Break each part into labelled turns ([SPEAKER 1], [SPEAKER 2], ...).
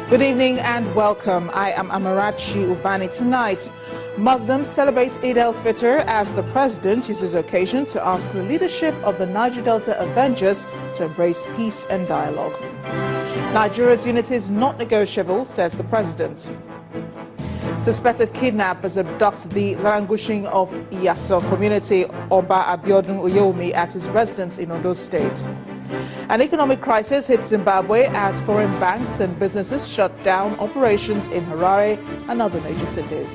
[SPEAKER 1] Good evening and welcome. I am Amarachi Ubani. Tonight, Muslims celebrate Eid al-Fitr as the president uses the occasion to ask the leadership of the Niger Delta Avengers to embrace peace and dialogue. Nigeria's unity is not negotiable, says the president. Suspected kidnappers abduct the languishing of Iyaso community Oba Abiodun Oyomi at his residence in Ondo State. An economic crisis hits Zimbabwe as foreign banks and businesses shut down operations in Harare and other major cities.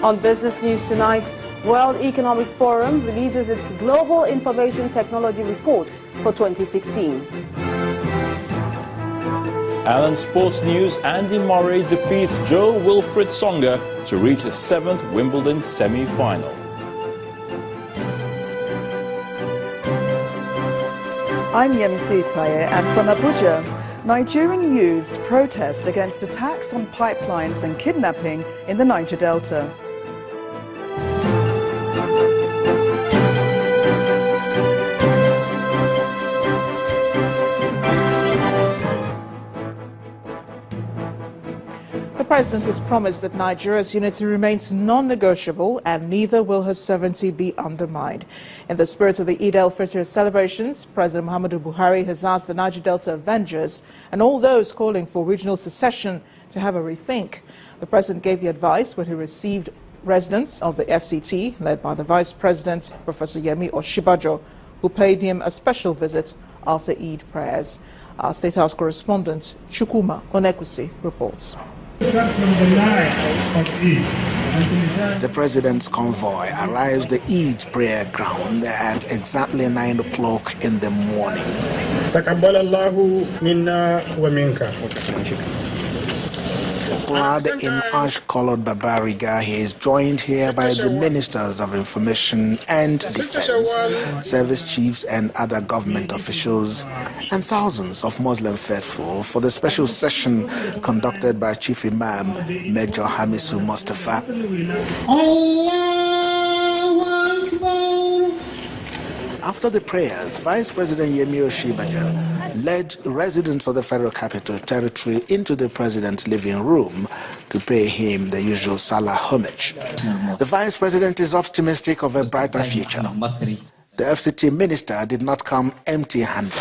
[SPEAKER 2] On business news tonight, World Economic Forum releases its Global Information Technology Report for 2016.
[SPEAKER 3] Alan Sports News, Andy Murray defeats Joe Wilfried Tsonga to reach his 7th Wimbledon semi-final.
[SPEAKER 4] I'm Yemisi Paye, and from Abuja, Nigerian youths protest against attacks on pipelines and kidnapping in the Niger Delta.
[SPEAKER 1] The president has promised that Nigeria's unity remains non-negotiable and neither will her sovereignty be undermined. In the spirit of the Eid al-Fitr celebrations, President Muhammadu Buhari has asked the Niger Delta Avengers and all those calling for regional secession to have a rethink. The president gave the advice when he received residents of the FCT, led by the Vice President, Professor Yemi Oshibajo, who paid him a special visit after Eid prayers. Our State House correspondent, Chukwuma Onekwusi, reports.
[SPEAKER 5] The president's convoy arrives the Eid prayer ground at exactly 9 o'clock in the morning. Clad in ash-colored babariga, he is joined here by the ministers of information and defense, service chiefs and other government officials, and thousands of Muslim faithful for the special session conducted by Chief Imam Major Hamisu Mustafa. After the prayers, Vice President Yemi Oshibajo led residents of the Federal Capital Territory into the president's living room to pay him the usual Salah homage. The Vice President is optimistic of a brighter future. The FCT minister did not come empty-handed.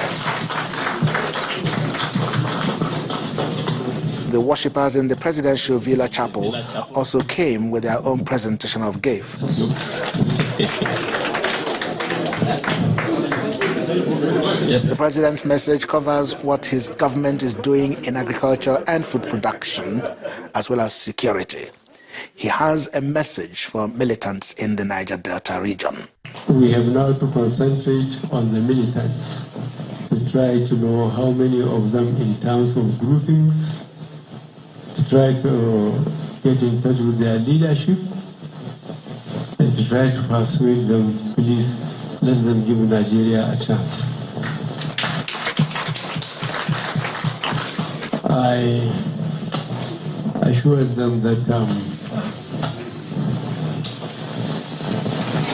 [SPEAKER 5] The worshippers in the presidential Villa Chapel also came with their own presentation of gifts. The president's message covers what his government is doing in agriculture and food production, as well as security. He has a message for militants in the Niger Delta region.
[SPEAKER 6] We have now to concentrate on the militants to try to know how many of them in terms of groupings, to try to get in touch with their leadership, and to try to persuade them, please, let them give Nigeria a chance. I assured them that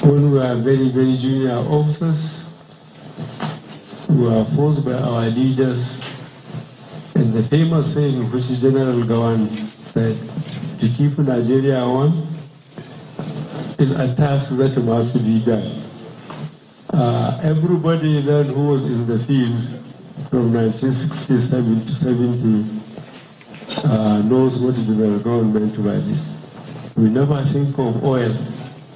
[SPEAKER 6] when we were very, very junior officers, we were forced by our leaders, and the famous saying which General Gawan said, to keep Nigeria one is a task that must be done. Everybody then who was in the field from 1967 to 70 knows what is the government by this. We never think of oil,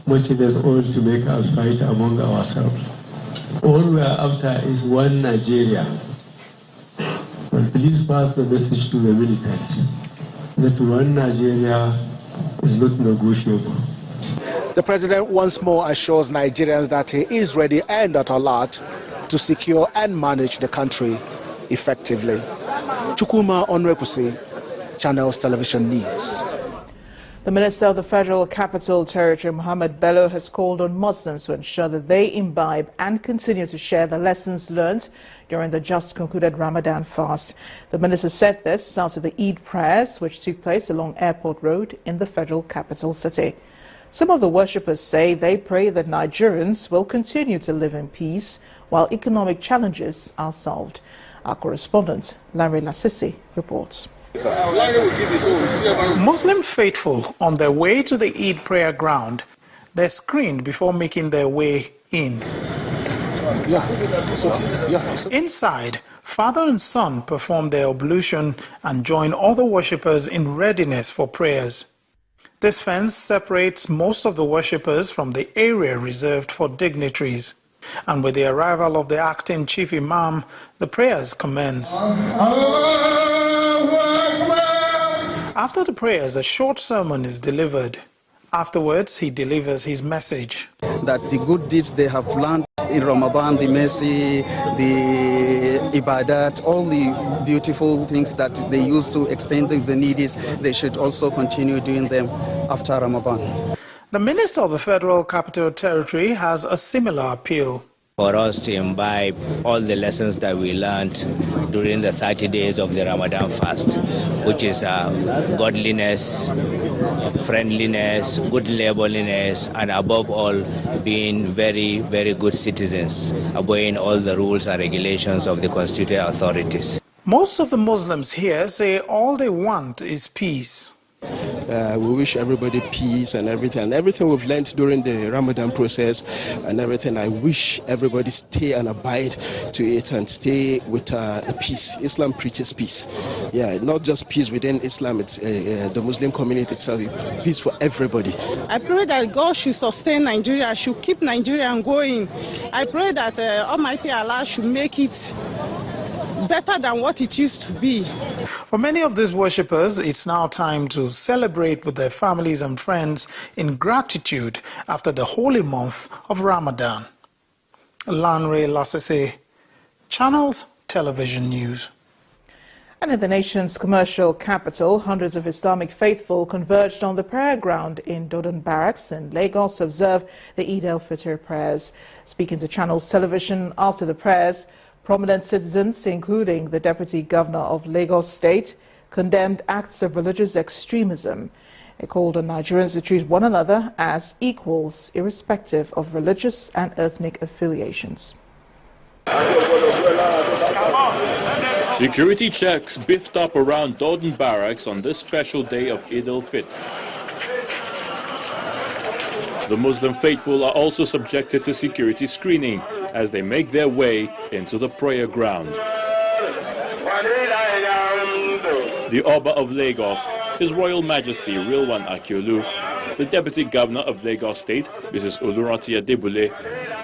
[SPEAKER 6] much less oil to make us fight among ourselves. All we are after is one Nigeria. But please pass the message to the militants that one Nigeria is not negotiable.
[SPEAKER 5] The president once more assures Nigerians that he is ready and at alert to secure and manage the country effectively. Chukwuma Onwekusi, Channels Television News.
[SPEAKER 1] The Minister of the Federal Capital Territory, Mohammed Bello, has called on Muslims to ensure that they imbibe and continue to share the lessons learned during the just concluded Ramadan fast. The minister said this after the Eid prayers, which took place along Airport Road in the Federal Capital City. Some of the worshippers say they pray that Nigerians will continue to live in peace while economic challenges are solved. Our correspondent, Larry Lassisi, reports.
[SPEAKER 7] Muslim faithful on their way to the Eid prayer ground, they're screened before making their way in. Inside, father and son perform their ablution and join other worshippers in readiness for prayers. This fence separates most of the worshippers from the area reserved for dignitaries. And with the arrival of the acting chief imam, the prayers commence. After the prayers, a short sermon is delivered. Afterwards, he delivers his message.
[SPEAKER 8] That the good deeds they have learned in Ramadan, the mercy, the ibadat, all the beautiful things that they use to extend to the needy, they should also continue doing them after Ramadan.
[SPEAKER 7] The Minister of the Federal Capital Territory has a similar appeal.
[SPEAKER 9] For us to imbibe all the lessons that we learned during the 30 days of the Ramadan fast, which is godliness, friendliness, good neighborliness, and above all, being very, very good citizens, obeying all the rules and regulations of the constituted authorities.
[SPEAKER 7] Most of the Muslims here say all they want is peace.
[SPEAKER 10] We wish everybody peace and everything we've learned during the Ramadan process and everything. I wish everybody stay and abide to it and stay with peace. Islam preaches peace. Yeah, not just peace within Islam, it's the Muslim community itself, peace for everybody.
[SPEAKER 11] I pray that God should sustain Nigeria, should keep Nigeria going. I pray that Almighty Allah should make it better than what it used to be.
[SPEAKER 7] For many of these worshippers, it's now time to celebrate with their families and friends in gratitude after the holy month of Ramadan. Lanre Lassese, Channels Television News.
[SPEAKER 1] And in the nation's commercial capital, hundreds of Islamic faithful converged on the prayer ground in Dodon Barracks in Lagos to observe the Eid al-Fitr prayers. Speaking to Channels Television after the prayers, prominent citizens, including the Deputy Governor of Lagos State, condemned acts of religious extremism. They called on Nigerians to treat one another as equals, irrespective of religious and ethnic affiliations.
[SPEAKER 3] Security checks beefed up around Dodon Barracks on this special day of Eid al-Fitr. The Muslim faithful are also subjected to security screening as they make their way into the prayer ground. The Oba of Lagos, His Royal Majesty Rilwan Akiolu, the Deputy Governor of Lagos State, Mrs. Oluranti Adebule,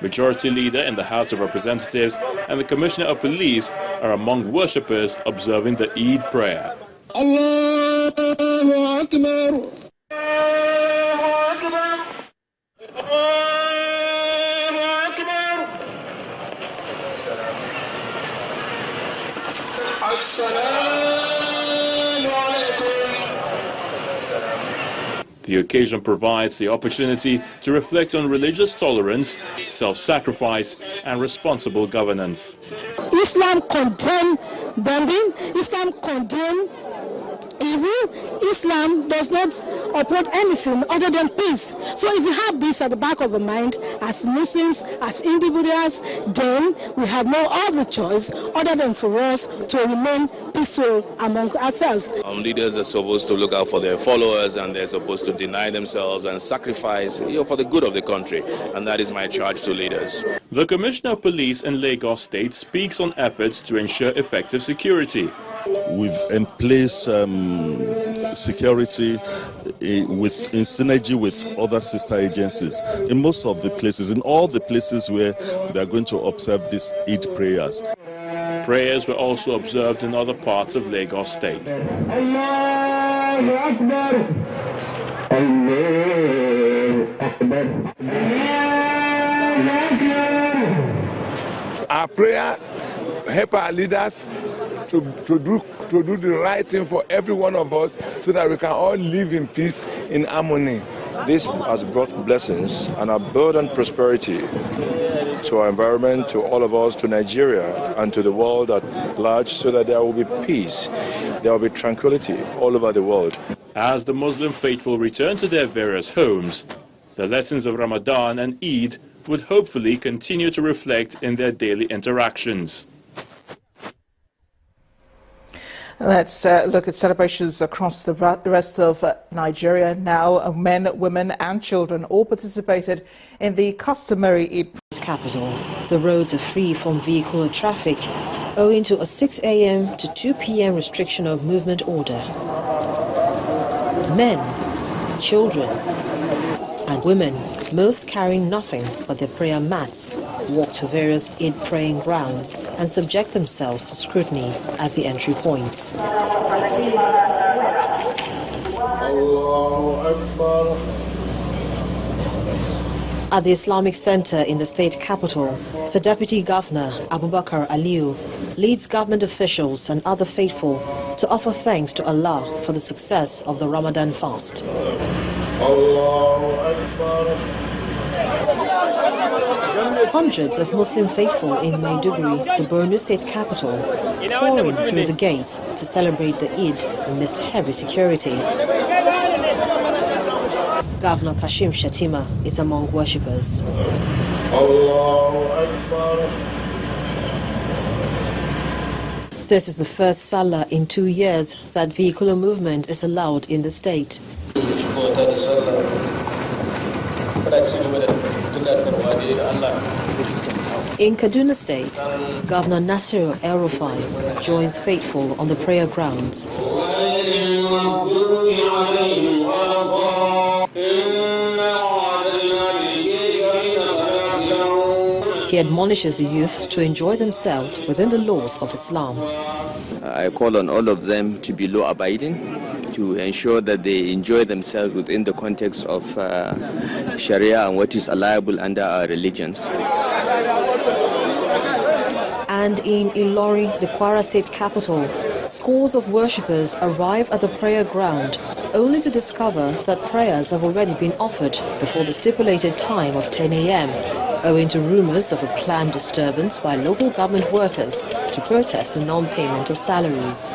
[SPEAKER 3] Majority Leader in the House of Representatives, and the Commissioner of Police are among worshippers observing the Eid prayer.
[SPEAKER 10] Allahu Akbar.
[SPEAKER 3] The occasion provides the opportunity to reflect on religious tolerance, self-sacrifice, and responsible governance.
[SPEAKER 12] Islam condemns bombing, Islam condemns evil. Islam does not uphold anything other than peace. So if we have this at the back of the mind, as Muslims, as individuals, then we have no other choice other than for us to remain peaceful among ourselves.
[SPEAKER 13] Leaders are supposed to look out for their followers, and they're supposed to deny themselves and sacrifice for the good of the country. And that is my charge to leaders.
[SPEAKER 3] The Commissioner of Police in Lagos State speaks on efforts to ensure effective security.
[SPEAKER 14] We've in place security in synergy with other sister agencies in most of the places, in all the places where we are going to observe these Eid prayers.
[SPEAKER 3] Prayers were also observed in other parts of Lagos State.
[SPEAKER 12] Allahu Akbar. Allahu Akbar.
[SPEAKER 15] Our prayer help our leaders to do the right thing for every one of us so that we can all live in peace, in harmony.
[SPEAKER 16] This has brought blessings and abundant prosperity to our environment, to all of us, to Nigeria, and to the world at large, so that there will be peace, there will be tranquility all over the world.
[SPEAKER 3] As the Muslim faithful return to their various homes, the lessons of Ramadan and Eid would hopefully continue to reflect in their daily interactions.
[SPEAKER 1] Let's look at celebrations across the rest of Nigeria now. Men, women and children all participated in the customary Eid.
[SPEAKER 17] Capital. The roads are free from vehicular traffic owing to a 6 a.m. to 2 p.m. restriction of movement order. Men, children and women, most carrying nothing but their prayer mats, walk to various Eid praying grounds and subject themselves to scrutiny at the entry points. At the Islamic Center in the state capital, the Deputy Governor, Abubakar Aliyu, leads government officials and other faithful to offer thanks to Allah for the success of the Ramadan fast. Hundreds of Muslim faithful in Maiduguri, the Borno state capital, pouring through the gates to celebrate the Eid amidst heavy security. Governor Kashim Shettima is among worshippers. This is the first Salah in 2 years that vehicular movement is allowed in the state. In Kaduna State, Governor Nasir El-Rufai joins faithful on the prayer grounds. He admonishes the youth to enjoy themselves within the laws of Islam.
[SPEAKER 18] I call on all of them to be law-abiding, to ensure that they enjoy themselves within the context of Sharia and what is allowable under our religions.
[SPEAKER 17] And in Ilori, the Kwara state capital, scores of worshippers arrive at the prayer ground only to discover that prayers have already been offered before the stipulated time of 10 a.m. owing to rumors of a planned disturbance by local government workers to protest the non-payment of salaries.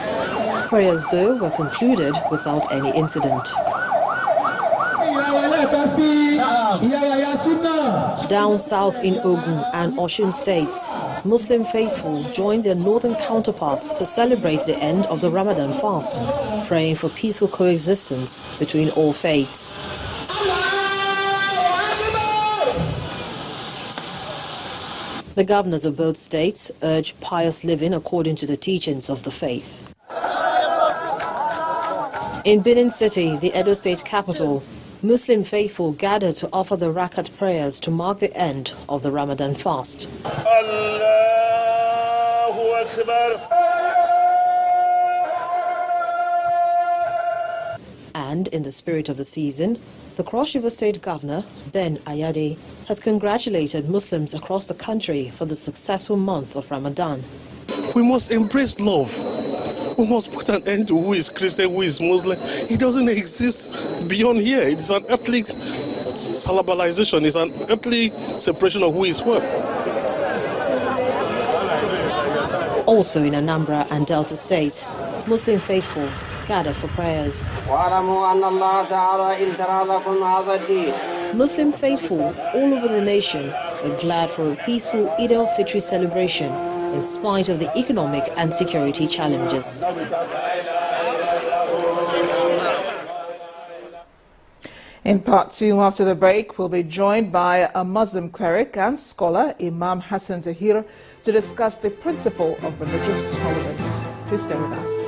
[SPEAKER 17] Prayers, though, were concluded without any incident. Down south in Ogun and Osun states, Muslim faithful joined their northern counterparts to celebrate the end of the Ramadan fast, praying for peaceful coexistence between all faiths. The governors of both states urge pious living according to the teachings of the faith. In Benin City, the Edo state capital, Muslim faithful gather to offer the Rakat prayers to mark the end of the Ramadan fast. Allahu Akbar. And in the spirit of the season, the Cross River State Governor, Ben Ayade, has congratulated Muslims across the country for the successful month of Ramadan.
[SPEAKER 19] We must embrace love. We must put an end to who is Christian, who is Muslim. It doesn't exist beyond here. It's an ethnic salabalization. It's an ethnic separation of who is what.
[SPEAKER 17] Also in Anambra and Delta states, Muslim faithful gather for prayers. Muslim faithful all over the nation are glad for a peaceful Eid al-Fitr celebration in spite of the economic and security challenges.
[SPEAKER 1] In part two, after the break, we'll be joined by a Muslim cleric and scholar, Imam Hassan Tahir, to discuss the principle of religious tolerance. Please stay with us.